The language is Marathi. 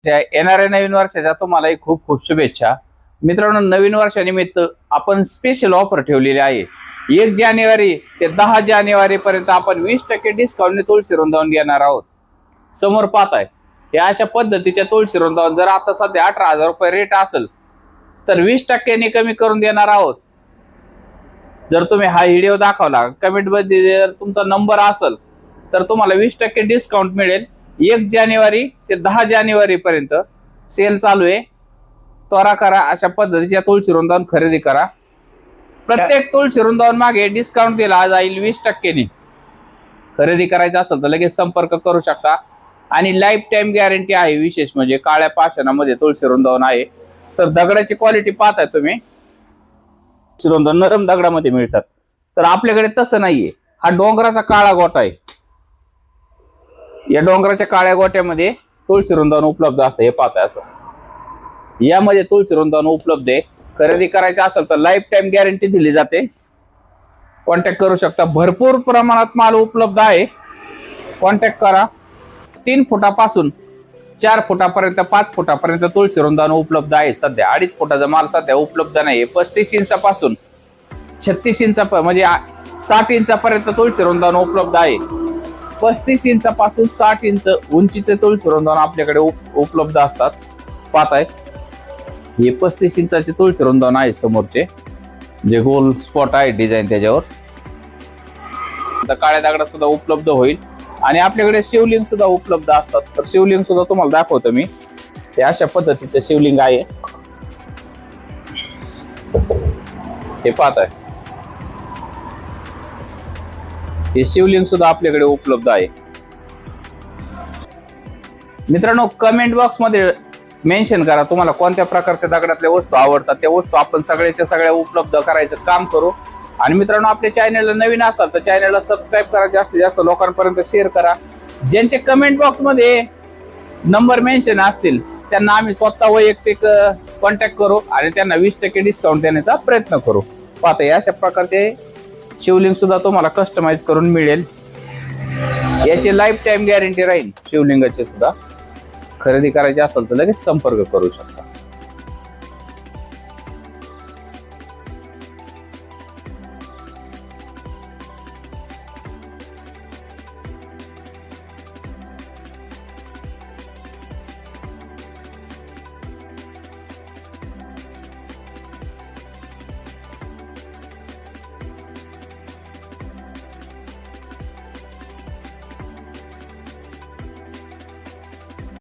येणाऱ्या नवीन वर्षाच्या तुम्हालाही खूप खूप शुभेच्छा. मित्रांनो, नवीन वर्षानिमित्त आपण स्पेशल ऑफर ठेवलेली आहे. 1 जानेवारी ते 10 जानेवारी पर्यंत आपण 20% डिस्काउंटने तुळशी वृंदावन देणार आहोत. समोर पाहताय या अशा पद्धतीच्या तुळशी वृंदावन जर आता सध्या 18,000 रुपये रेट असेल तर 20% कमी करून देणार आहोत. जर तुम्ही हा व्हिडिओ दाखवला, कमेंट मध्ये जर तुमचा नंबर असेल तर तुम्हाला 20% डिस्काउंट मिळेल. 1 जानेवारी ते 10 जानेवारी पर्यंत सेल चालू आहे. त्वरा करा, अशा पद्धतीच्या तुळशी वृंदावन खरेदी करा. प्रत्येक तुळशी वृंदावन मागे डिस्काउंट दिला जाईल 20%. खरेदी करायचं असेल तर लगेच संपर्क करू शकता आणि लाईफ टाइम गॅरंटी आहे. विशेष म्हणजे काळ्या पाषाणामध्ये तुळशी वृंदावन आहे. तर दगडाची क्वालिटी पाहताय तुम्ही, तुळशी वृंदावन नरम दगडामध्ये मिळतात. तर आपल्याकडे तसं नाहीये. हा डोंगराचा काळा गोटा आहे. या डोंगराच्या काळ्या गोट्यामध्ये तुळशी वृंदावन उपलब्ध असतं. हे पाहताय असं यामध्ये तुळशी वृंदावन उपलब्ध आहे. खरेदी करायचं असेल तर लाईफ टाइम गॅरंटी दिली जाते. कॉन्टॅक्ट करू शकता. भरपूर प्रमाणात माल उपलब्ध आहे. कॉन्टॅक्ट करा. 3 फुटापासून 4 फुटापर्यंत 5 फुटापर्यंत तुळशी वृंदावन उपलब्ध आहे. सध्या 2.5 फुटाचा माल सध्या उपलब्ध नाही. 35 इंचापासून 36 इंचा म्हणजे 60 इंचापर्यंत तुळशी वृंदावन उपलब्ध आहे. 35 इंचापासून 60 इंच उंचीचे तुळशी वृंदावन आपल्याकडे उपलब्ध असतात. पाहताय हे 35 इंचाचे तुळशी वृंदावन आहे. समोरचे जे गोल स्पॉट आहे डिझाईन त्याच्यावर काळ्या दगडात सुद्धा उपलब्ध होईल. आणि आपल्याकडे शिवलिंग सुद्धा उपलब्ध असतात. तर शिवलिंग सुद्धा तुम्हाला दाखवतो मी. हे अशा पद्धतीचे शिवलिंग आहे. हे पाहताय हे शिवलिंग सुद्धा आपल्याकडे उपलब्ध आहे. मित्रांनो, कमेंट बॉक्स मध्ये मेन्शन करा तुम्हाला कोणत्या प्रकारच्या दगडातल्या वस्तू आवडतात. त्या वस्तू आपण सगळ्याच्या सगळ्या उपलब्ध करायचं काम करू. आणि मित्रांनो, आपल्या चॅनलला नवीन असाल तर चॅनलला सबस्क्राईब करा. जास्तीत जास्त लोकांपर्यंत शेअर करा. ज्यांचे कमेंट बॉक्स मध्ये नंबर मेन्शन असतील त्यांना आम्ही स्वतः वैयक्तिक कॉन्टॅक्ट करू आणि त्यांना 20% डिस्काउंट देण्याचा प्रयत्न करू. पाहता अशा प्रकारचे शिवलिंग सुद्धा तुम्हाला कस्टमाइज करून मिळेल. याची लाईफ टाइम गॅरंटी राहील. शिवलिंगाची सुद्धा खरेदी करायची असेल तर लगेच संपर्क करू शकता.